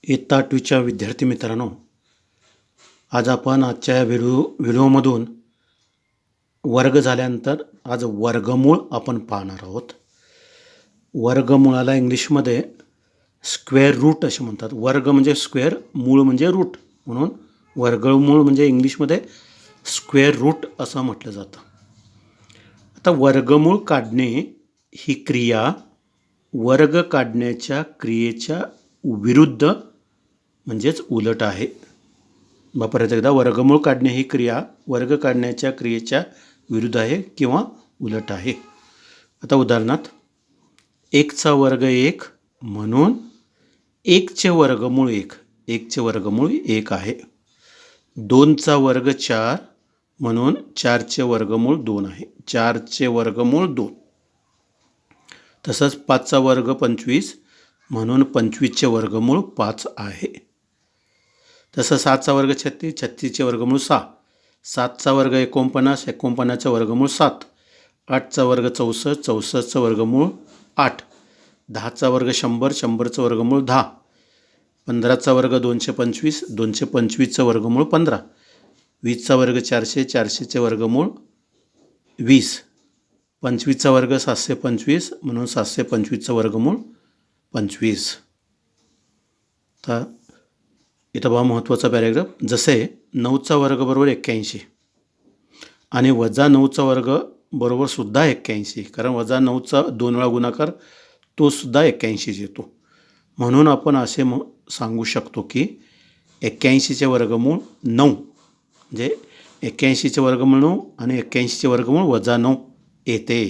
इयत्ता 8वीच्या विद्यार्थी मित्रांनो, आज आपण आजच्या या व्हिडिओमधून वर्ग झाल्यानंतर आज वर्गमूळ आपण पाहणार आहोत. वर्गमूळाला इंग्लिशमध्ये स्क्वेअर रूट असे म्हणतात. वर्ग म्हणजे स्क्वेअर, मूळ म्हणजे रूट, म्हणून वर्गमूळ म्हणजे इंग्लिशमध्ये स्क्वेअर रूट असं म्हटलं जातं. आता वर्गमूळ काढणे ही क्रिया वर्ग काढण्याच्या क्रियेच्या विरुद्ध म्हणजेच उलट आहे. परत एकदा, वर्गमूळ काढणे ही क्रिया वर्ग काढण्याच्या क्रियेच्या विरुद्ध आहे किंवा उलट आहे. आता उदाहरणार्थ, 1चा वर्ग 1 म्हणून 1चे वर्गमूळ 1, 1चे वर्गमूळ 1 आहे. 2चा वर्ग 4 म्हणून 4चे वर्गमूळ 2 आहे, 4चे वर्गमूळ 2. तसंच 5चा वर्ग 25 म्हणून 25चे वर्गमूळ 5 आहे. तसं 7चा वर्ग 36, 36चे वर्गमूळ 6, 7चा वर्ग 49, 49चे वर्गमूळ 7, 8चा वर्ग 64, 64चं वर्गमूळ 8, 10चा वर्ग 100, 100चं वर्गमूळ 10, 15चा वर्ग 225, 225चं वर्गमूळ 15, 20चा वर्ग 400, 400चे वर्गमूळ 20, 25चा वर्ग 725 म्हणून 725चं वर्गमूळ 25. तर इथं बघा महत्त्वाचा पॅरेग्राफ. जसे 9चा वर्ग बरोबर 81 आणि वजा 9चा वर्ग बरोबर सुद्धा 81, कारण वजा 9चा 2 वेळा गुणाकार तो सुद्धा 81 येतो. म्हणून आपण असे सांगू शकतो की 81चे वर्गमूळ 9, म्हणजे 81चे वर्गमूळ 9 आणि 81चे वर्गमूळ वजा 9 येते.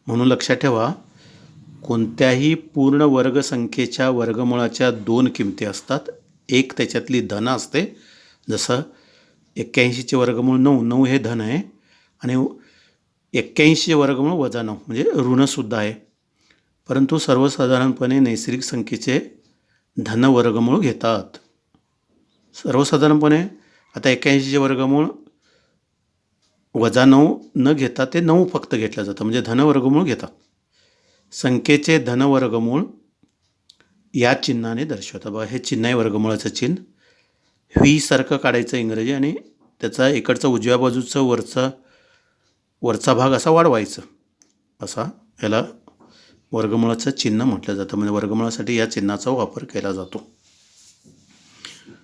म्हणून लक्षात ठेवा, कोणत्याही पूर्ण वर्गसंख्येच्या वर्गमूळाच्या 2 किमती असतात. एक त्याच्यातली धन असते, जसं 81चे वर्गमूळ 9, 9 हे धन आहे, आणि 81चे वर्गमूळ वजा 9 म्हणजे ऋणसुद्धा आहे. परंतु सर्वसाधारणपणे नैसर्गिक संख्येचे धन वर्गमूळ घेतात. सर्वसाधारणपणे आता 81चे वर्गमूळ वजा 9 न घेता ते 9 फक्त घेतलं जातं, म्हणजे धन वर्गमूळ घेतात. संख्येचे धन वर्गमूळ या चिन्हाने दर्शवतात. बघा, हे चिन्ह आहे वर्गमूळाचं चिन्ह. व्ही सारखं काढायचं इंग्रजी, आणि त्याचा इकडचा उजव्या बाजूचं वरचा भाग असा वाढवायचं, असा याला वर्गमूळाचं चिन्ह म्हटलं जातं. म्हणजे वर्गमूळासाठी या चिन्हाचा वापर केला जातो.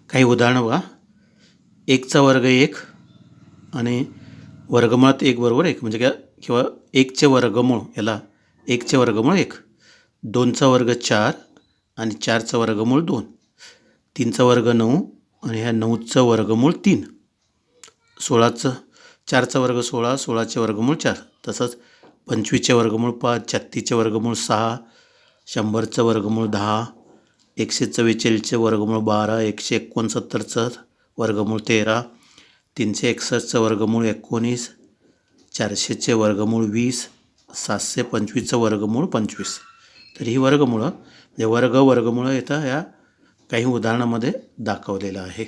काही उदाहरणं बघा. 1चा वर्ग 1 आणि वर्गमूळात 1 बरोबर 1 म्हणजे काय, किंवा 1चे वर्गमूळ, याला 1चे वर्गमूळ 1. 2चा वर्ग 4 आणि 4चं वर्गमूळ 2. 3चा वर्ग 9 आणि ह्या 9चं वर्गमूळ 3. 4चा वर्ग 16, 16चे वर्गमूळ 4. तसंच 25चे वर्गमूळ 5, 36चे वर्गमूळ 6, 100चं वर्गमूळ 10, 144चे वर्गमूळ 12, 169चं वर्गमूळ 13, 361चं वर्गमूळ 19, 400चे वर्गमूळ 20, 725चं वर्गमूळ 25. तर ही वर्गमूळं म्हणजे वर्गमूळं इथं या काही उदाहरणामध्ये दाखवलेलं आहे.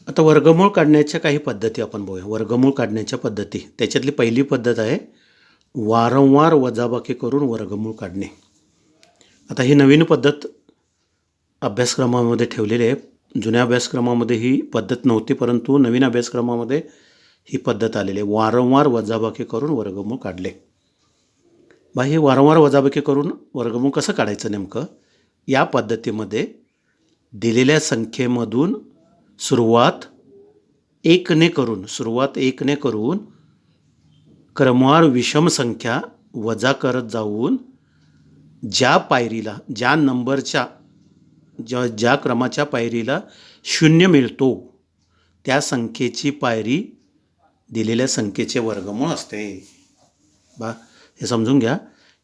आता वर्गमूळ काढण्याच्या काही पद्धती आपण बघूया. वर्गमूळ काढण्याच्या पद्धती, त्याच्यातली पहिली पद्धत आहे वारंवार वजाबाकी करून वर्गमूळ काढणे. आता ही नवीन पद्धत अभ्यासक्रमामध्ये ठेवलेली आहे. जुन्या अभ्यासक्रमामध्ये ही पद्धत नव्हती, परंतु नवीन अभ्यासक्रमामध्ये ही पद्धत आलेली आहे. वारंवार वजाबाकी करून वर्गमूळ काढले. हे वारंवार वजाबाकी करून वर्गमूळ कसं काढायचं नेमकं? या पद्धतीमध्ये दिलेल्या संख्येमधून सुरुवात 1ने करून क्रमवार विषम संख्या वजा करत जाऊन ज्या क्रमाच्या पायरीला 0 मिळतो त्या संख्येची पायरी दिलेल्या संख्येचे वर्गमूळ असते. हे समजून घ्या.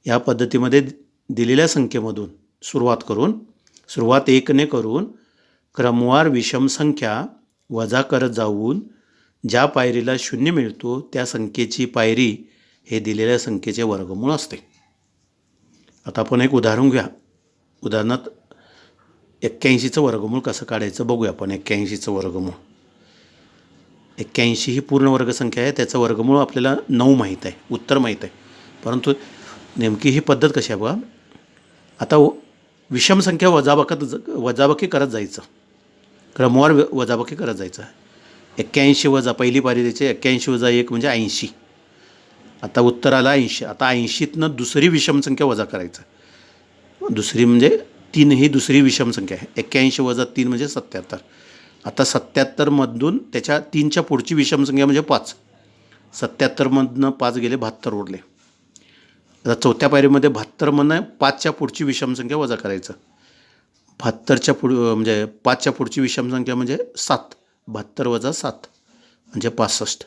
या पद्धतीमध्ये दिलेल्या संख्येमधून सुरुवात 1ने करून क्रमवार विषम संख्या वजा करत जाऊन ज्या पायरीला 0 मिळतो त्या संख्येची पायरी हे दिलेल्या संख्येचे वर्गमूळ असते. आता आपण एक उदाहरण घ्या. उदाहरणार्थ 81चं वर्गमूळ कसं काढायचं बघूया आपण. 81चं वर्गमूळ, 81 ही पूर्ण वर्गसंख्या आहे, त्याचं वर्गमूळ आपल्याला 9 माहीत आहे, उत्तर माहीत आहे, परंतु नेमकी ही पद्धत कशी आहे बघा. आता विषम संख्या वजाबाकी करत जायचं, क्रमवार वजाबाकी करत जायचं. 81 वजा पहिली पायरी द्यायची, 81 वजा 1 म्हणजे 80. आता उत्तर आलं 80. आता 80तनं दुसरी विषम संख्या वजा करायचं. दुसरी म्हणजे 3 ही दुसरी विषम संख्या आहे. 81 वजा 3 म्हणजे 77. आता 77मधून त्याच्या 3च्या पुढची विषम संख्या म्हणजे 5. 77मधनं 5 गेले, 72 उरले. आता चौथ्या पायरीमध्ये 72मधनं 5च्या पुढची विषम संख्या वजा करायचं. 72च्या म्हणजे 5च्या पुढची विषम संख्या म्हणजे 7. 72 वजा 7 म्हणजे 65.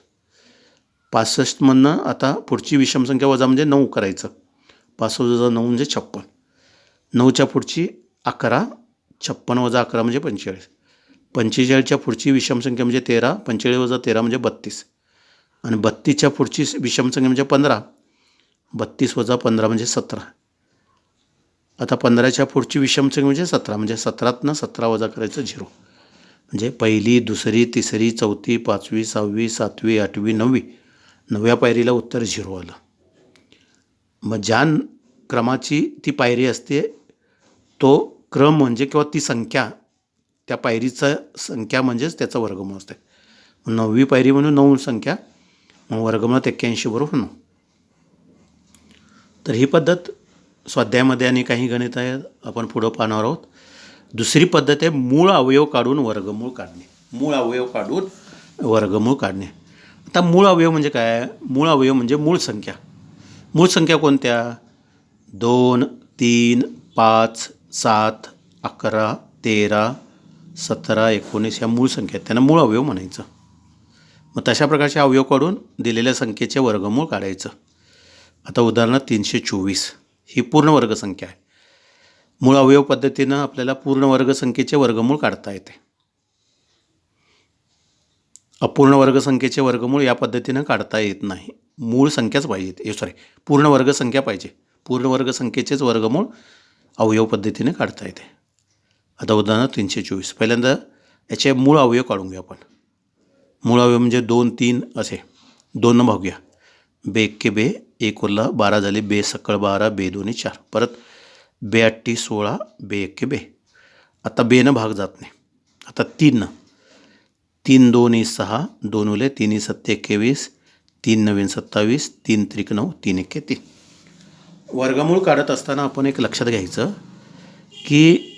65मधनं आता पुढची विषम संख्या वजा म्हणजे 9 करायचं. 5 वजा 9 म्हणजे 56. 9च्या पुढची 11. 56 वजा 11 म्हणजे 45. 45च्या पुढची विषम संख्या म्हणजे 13. 45 वजा 13 म्हणजे 32. आणि 32च्या पुढची विषम संख्या म्हणजे 15. 32 वजा 15 म्हणजे 17. आता 15च्या पुढची विषम संख्या म्हणजे 17. म्हणजे 17तनं 17 वजा करायचं 0. म्हणजे पहिली, दुसरी, तिसरी, चौथी, 5वी, 6वी, 7वी, 8वी, 9वी, 9व्या पायरीला उत्तर 0 आलं. मग ज्या क्रमाची ती पायरी असते तो क्रम म्हणजे किंवा ती संख्या, त्या पायरीचं संख्या म्हणजेच त्याचं वर्गमूळ असते. 9वी पायरी म्हणून 9 संख्या, मग वर्गमूळात 81 बरोबर 9. तर ही पद्धत स्वाध्यायामध्ये आणि काही गणित आहे आपण पुढं पाहणार आहोत. दुसरी पद्धत आहे मूळ अवयव काढून वर्गमूळ काढणे. मूळ अवयव काढून वर्गमूळ काढणे. आता मूळ अवयव म्हणजे काय? मूळ अवयव म्हणजे मूळ संख्या. मूळ संख्या कोणत्या? 2, 3, 5, 7, 11, 13, 17, 19 ह्या मूळ संख्या आहेत, त्यांना मूळ अवयव म्हणायचं. मग तशा प्रकारचे अवयव काढून दिलेल्या संख्येचे वर्गमूळ काढायचं. आता उदाहरणार्थ 324 ही पूर्ण वर्ग संख्या आहे. मूळ अवयव पद्धतीनं आपल्याला पूर्ण वर्ग संख्येचे वर्गमूळ काढता येते. अपूर्ण वर्ग संख्येचे वर्गमूळ या पद्धतीनं काढता येत नाही. मूळ संख्याच पाहिजे, पूर्ण वर्ग संख्या पाहिजे. पूर्ण वर्ग संख्येचेच वर्गमूळ अवयव पद्धतीने काढता येते. आता उदाहरणार्थ 324 पहिल्यांदा याचे मूळ अवयव काढून घेऊ आपण. मूळ अवयव म्हणजे 2, 3 असे 2 भागूया. बे 1 बे, 1 उरला 12 झाले, बे सकळ 12, बे 2 4, परत बे 8 16, बे 1 बे. आता बेनं भाग जात नाही. आता 3 3 2 6, 2 उरले, 3 7 21, 3 9 27, 3 3 9, 3 1 3. वर्गमूळ काढत असताना आपण एक लक्षात घ्यायचं की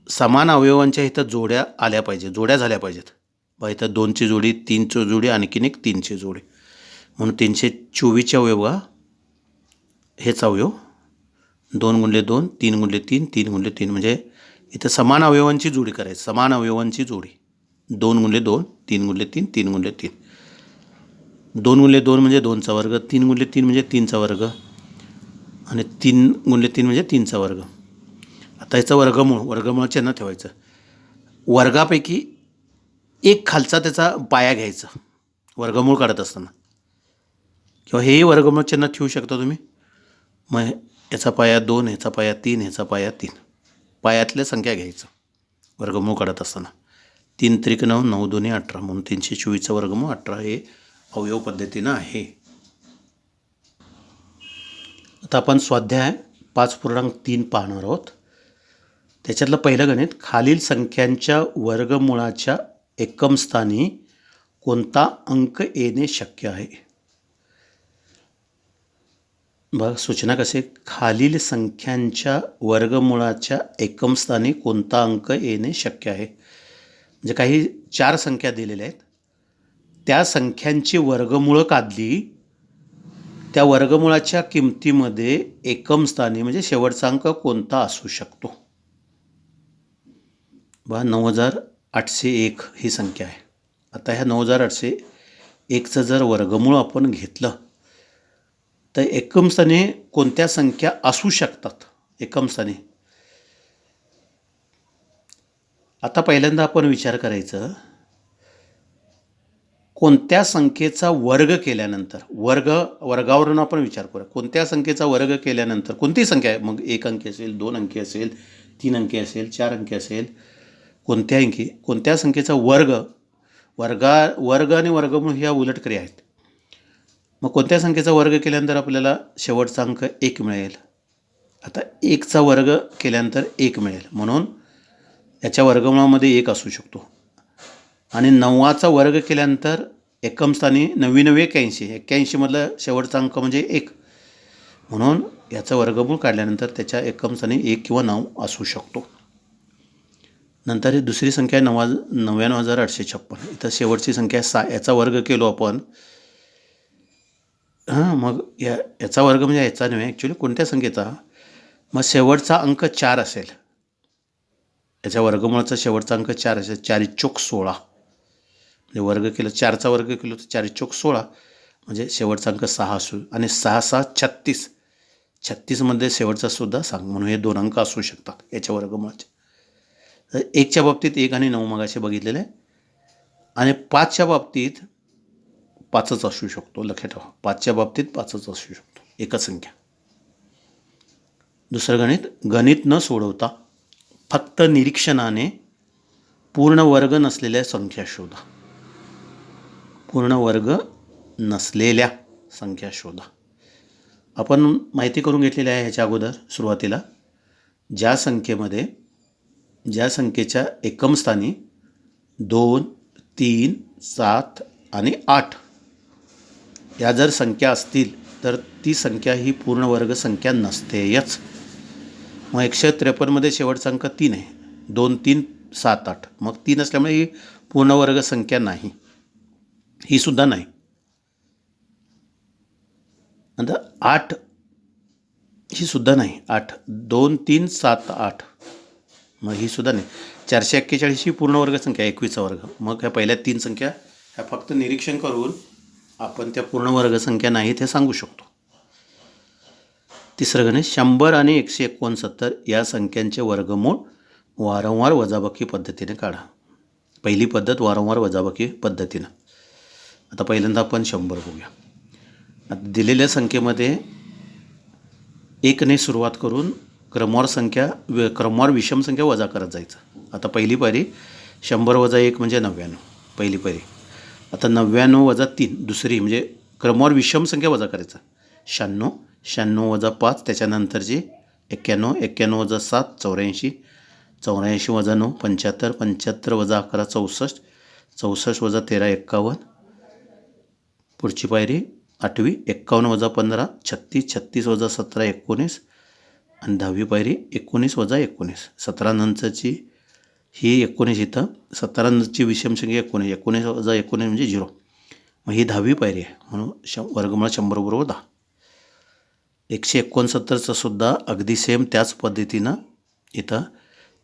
समान अवयवांच्या इथं जोड्या आल्या पाहिजे, जोड्या झाल्या पाहिजेत. बा इथं 2ची जोडी, 3ची जोडी, आणखीन एक 3ची जोडी. म्हणून 324चे अवयव हेच अवयव 2 गुणिले 2, 3 गुणिले 3, 3 गुणिले 3 म्हणजे इथं समान अवयवांची जोडी करायची. समान अवयवांची जोडी 2 गुणिले 2, 3 गुणिले 3, 3 गुणिले 3. 2 गुणिले 2 म्हणजे 2चा वर्ग, 3 गुणिले 3 म्हणजे 3चा वर्ग, आणि 3 गुणिले 3 म्हणजे 3चा वर्ग. आता याचं वर्गमूळ चिन्ह ठेवायचं. वर्गापैकी एक खालचा त्याचा पाया घ्यायचा वर्गमूळ काढत असताना, किंवा हेही वर्गमूळ चिन्ह ठेवू शकता तुम्ही. मग याचा पाया 2, ह्याचा पाया 3, ह्याचा पाया 3, पायातल्या संख्या घ्यायचं वर्गमूळ काढत असताना. 3 त्रिक 9, 9 2 18 म्हणून 324चा वर्गमूळ 18 हे अवयव पद्धतीनं आहे. आता आपण स्वाध्याय 5.3 पाहणार आहोत. त्याच्यातलं पहिलं गणित, खालील संख्यांच्या वर्गमूळाच्या एकम स्थानी कोणता अंक येणे शक्य आहे? बघा सूचना कसे, खालील संख्यांच्या वर्गमूळाच्या एकम स्थानी कोणता अंक येणे शक्य आहे. म्हणजे काही 4 संख्या दिलेल्या आहेत, त्या संख्यांची वर्गमूळं काढली, त्या वर्गमूळाच्या किमतीमध्ये एकम स्थानी म्हणजे शेवटचा अंक कोणता असू शकतो. बघा 9801 ही संख्या आहे. आता ह्या 9801चं जर वर्गमूळ आपण घेतलं तर एकम स्थानी कोणत्या संख्या असू शकतात एकम स्थानी. आता पहिल्यांदा आपण विचार करायचं, कोणत्या संख्येचा वर्ग केल्यानंतर, वर्गावरून आपण विचार करूया. कोणत्या संख्येचा वर्ग केल्यानंतर, कोणती संख्या आहे, मग 1 अंकी असेल, 2 अंकी असेल, 3 अंकी असेल, 4 अंकी असेल, कोणत्या संख्येचा वर्ग आणि वर्गमूळ ह्या उलट क्रिया आहेत. मग कोणत्या संख्येचा वर्ग केल्यानंतर आपल्याला शेवटचा अंक 1 मिळेल. आता 1चा वर्ग केल्यानंतर 1 मिळेल, म्हणून याच्या वर्गमुळामध्ये 1 असू शकतो. आणि 9चा वर्ग केल्यानंतर एकम स्थानी 99 81, 81मधला शेवटचा अंक म्हणजे 1, म्हणून याचं वर्गमूळ काढल्यानंतर त्याच्या एकम स्थानी 1 किंवा 9 असू शकतो. नंतर ही दुसरी संख्या आहे 99,856. इथं शेवटची संख्या 6, याचा वर्ग केलो आपण. मग याचा वर्ग म्हणजे याचा नव्हे, ॲक्च्युली कोणत्या संख्येचा, मग शेवटचा अंक 4 असेल. याच्या वर्गमुळाचा शेवटचा अंक 4 असेल. 4 चोक 16 म्हणजे वर्ग केलं, 4चा वर्ग केलो तर 4 चोक 16 म्हणजे शेवटचा अंक 6 असू. आणि 6 6 36, 36मध्ये शेवटचा सुद्धा सांग, म्हणून हे 2 अंक असू शकतात याच्या वर्गमुळाचे. तर 1च्या बाबतीत 1 आणि 9 मगाशी बघितलेले आहे. आणि 5च्या बाबतीत 5च असू शकतो. लक्षात ठेवा, 5च्या बाबतीत 5च असू शकतो, एकच संख्या. दुसरं गणित, गणित न सोडवता फक्त निरीक्षणाने पूर्ण वर्ग नसलेल्या संख्या शोधा. पूर्ण वर्ग नसलेल्या संख्या शोधा. आपण माहिती करून घेतलेली आहे ह्याच्या अगोदर सुरुवातीला. ज्या संख्येच्या एकम स्थानी 2, 3, 7 आणि 8 या जर संख्या असतील तर ती संख्या ही पूर्ण वर्ग संख्या नसतेच. मग 153मध्ये शेवटचा अंक 3 आहे. 2, 3, 7, 8, मग 3 असल्यामुळे ही पूर्ण वर्ग संख्या नाही, ही सुद्धा नाही. नंतर 8 ही सुद्धा नाही. 8, 2, 3, 7, 8, मग ही सुद्धा नाही. 441 ही पूर्ण वर्ग संख्या, 21चा वर्ग. मग ह्या पहिल्या 3 संख्या ह्या फक्त निरीक्षण करून आपण त्या पूर्ण वर्ग संख्या नाहीत हे सांगू शकतो. तिसरं गणित, 100 आणि 169 या संख्यांचे वर्गमूळ वारंवार वजाबाकी पद्धतीने काढा. पहिली पद्धत वारंवार वजाबाकी पद्धतीनं. आता पहिल्यांदा आपण 100 बघूया. आता दिलेल्या संख्येमध्ये 1ने सुरुवात करून क्रमवार विषम संख्या वजा करत जायचं. आता पहिली पायरी 100 वजा 1 म्हणजे 99, पहिली पायरी. आता 99 वजा 3 दुसरी, म्हणजे क्रमवार विषम संख्या वजा करायचं. 96, 96 वजा 5 त्याच्यानंतरची 91, 91 वजा 7 84, 84 वजा 9 75, 75 वजा 11 64, 64 वजा 13 51. पुढची पायरी 8वी, 51 वजा 15 36, 36 वजा 17 19. आणि 10वी पायरी 19 वजा 19. 17 नंतरची ही 19 इथं, 17 नंतरची विषम संख्या 19, 19 वजा 19 म्हणजे 0. मग ही 10वी पायरी आहे, म्हणून वर्गमूळ 100 बरोबर 10. 169चं सुद्धा अगदी सेम त्याच पद्धतीनं इथं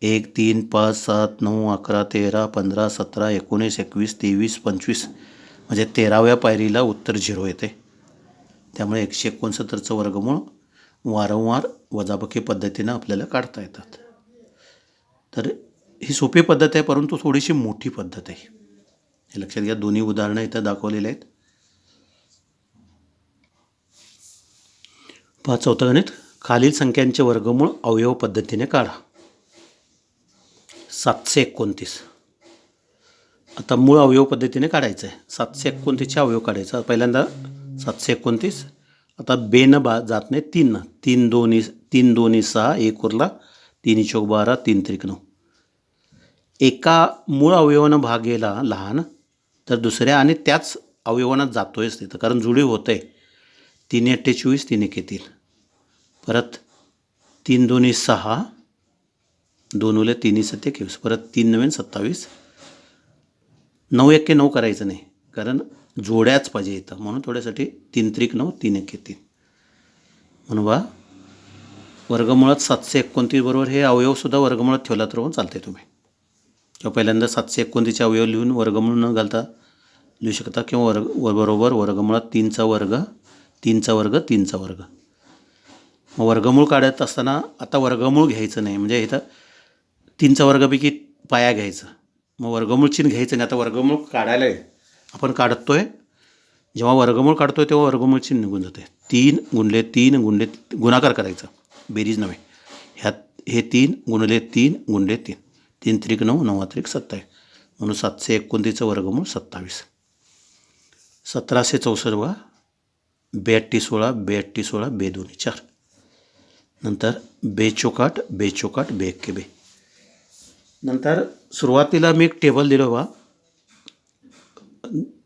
1 3 5 7 9 11 13 15 17 19 21 23 25 म्हणजे 13व्या पायरीला उत्तर 0 येते. त्यामुळे 169चं वर्गमूळ वारंवार वजाबाकी पद्धतीनं आपल्याला काढता येतात. तर ही सोपी पद्धत आहे, परंतु थोडीशी मोठी पद्धत आहे, हे लक्षात घ्या. दोन्ही उदाहरणं इथं दाखवलेली आहेत. चौथं गणित, खालील संख्यांचे वर्गमूळ अवयव पद्धतीने काढा. 729. आता मूळ अवयव पद्धतीने काढायचं आहे. 729चे अवयव काढायचा. पहिल्यांदा 729. आता बेनं जात नाही, 3 3 2 3 2 6 1 उरला, 3 चौक 12 3 त्रिक 9. एका मूळ अवयवानं भाग गेला लहान तर दुसऱ्या आणि त्याच अवयवानं जातोयच तिथं, कारण जुळी होतं आहे. 3 8 24 3 1 3. परत 3 2 6 2 उले 3 7 21. परत 3 9 27. 9 1 9 करायचं नाही, कारण जोड्याच पाहिजे इथं, म्हणून थोड्यासाठी 3 त्रिक 9 3 1 3. म्हणून बा वर्गमुळात 729 बरोबर हे अवयवसुद्धा वर्गमुळात ठेवला तर चालते तुम्ही. किंवा पहिल्यांदा 729चे अवयव लिहून वर्गमूळ न घालता लिहू शकता, किंवा बरोबर वर्गमुळात 3चा वर्ग 3चा वर्ग 3चा वर्ग. मग वर्गमूळ काढत असताना आता वर्गमूळ घ्यायचं नाही, म्हणजे इथं 3चा वर्गापैकी पाया घ्यायचं, मग वर्गमूळ चिन्ह घ्यायचं नाही. आता वर्गमूळ काढायला आपण काढतोय, जेव्हा वर्गमूळ काढतोय तेव्हा वर्गमूळ चिन्ह निघून जाते. 3 गुणले 3 गुणले गुणाकार करायचा, बेरीज नव्हे. ह्यात हे 3 गुणले 3 गुणले 3 3 त्रिक 9 9 त्रिक 27, म्हणून 729चं वर्गमूळ 27. 1764 बघा, 82 16 82 16 2 4. नंतर बेचोकाट बेचोकाट बे एक्के बे. नंतर सुरुवातीला मी एक टेबल दिलं बा,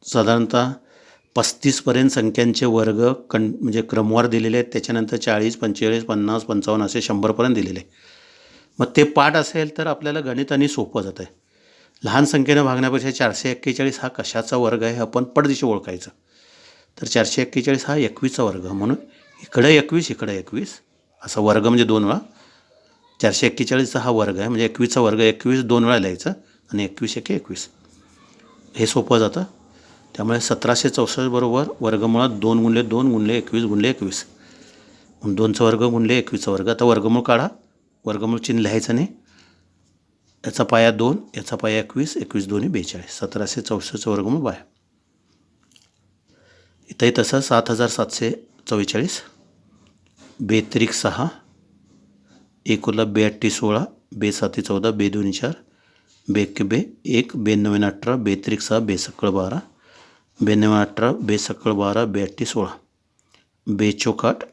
साधारणतः 35पर्यंत संख्यांचे वर्ग म्हणजे क्रमवार दिलेले आहेत. त्याच्यानंतर 40, 45, 50, 55 असे 100पर्यंत दिलेले. मग ते पाठ असेल तर आपल्याला गणिताने सोपं जातं आहे. लहान संख्येनं भागण्यापेक्षा 441 हा कशाचा वर्ग आहे आपण पडदिशी ओळखायचं. तर 441 हा 21चा वर्ग, म्हणून इकडे 21 इकडे 21 असा वर्ग म्हणजे 2 वेळा. 441चा हा वर्ग आहे म्हणजे 21चा वर्ग 21 2 वेळा लिहायचं आणि 21 एके 21. हे सोपं जातं. त्यामुळे 1764 बरोबर वर्गमुळात 2 गुणले 2 गुणले 21 गुणले 21, 2चा वर्ग गुणले 21चा वर्ग. आता वर्गमूळ काढा. वर्गमूळ चिन्ह लिहायचं नाही. याचा पाया 2, याचा पाया 21, 21 दोन्ही 42. 1764चं वर्गमूळ बाहेर. इथंही तसं 7744, बेत्रिक 6, एकोला 8216, बेसाती 14, बेदोनी 4, बेक्के बे 1, 92 18, बेत्रिक 6, बेसक्कळ 12, 92 18, बेसक्कळ 12, 82 16, बेचोकाट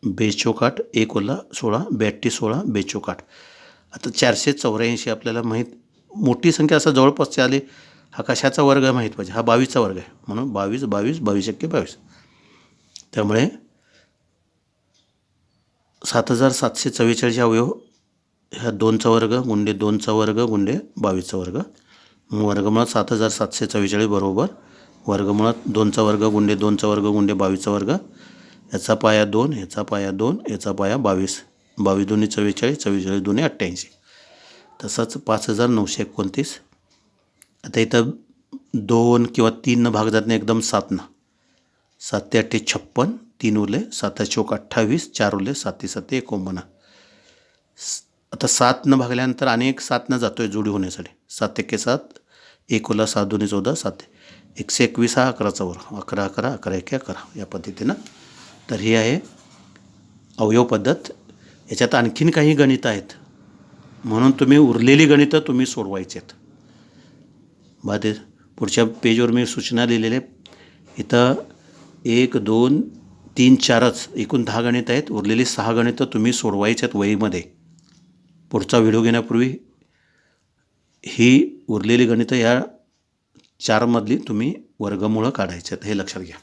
बेचोकाट एकोला 16, 82 16, बेचोकाट. आता 484 आपल्याला माहीत, मोठी संख्या असं जवळपासची आली. हा कशाचा वर्ग आहे माहीत पाहिजे. हा 22चा वर्ग आहे, म्हणून 22 22 22 एक्के 22. त्यामुळे 7744 अवयव ह्या 2चा वर्ग गुणले 2चा वर्ग गुणले 22चा वर्ग. वर्गमुळात 7744 बरोबर वर्गमुळात 2चा वर्ग गुणले 2चा वर्ग गुणले 22चा वर्ग. याचा पाया 2, याचा पाया 2, याचा पाया 22, 22 दोन्ही 44, 44 दोन्ही 88. तसंच 5929. आता इथं 2 किंवा 3 भाग जात नाही, एकदम 7 7 ते 8 56, 3 उरले, 7 चौक 28, 4 उरले, 7 7 49. आता 7 भागल्यानंतर अनेक 7 जातोय जोडी होण्यासाठी. 7 एक्के 7, 1 उरला 7 दोन्ही 14, 7 121 हा 11चा वर्ग, 11 11 11 एक्के 11 या पद्धतीनं. तर ही आहे अवयव पद्धत. याच्यात आणखीन काही गणितं आहेत, म्हणून तुम्ही उरलेली गणितं तुम्ही सोडवायची आहेत. बाद पुढच्या पेजवर मी सूचना लिहिलेल्या आहेत. इथं 1 2 3 4च एकूण 10 गणितं आहेत. उरलेली 6 गणितं तुम्ही सोडवायची आहेत वहीमध्ये. पुढचा व्हिडिओ घेण्यापूर्वी ही उरलेली गणितं या 4मधली तुम्ही वर्गमूळं काढायची आहेत, हे लक्षात घ्या.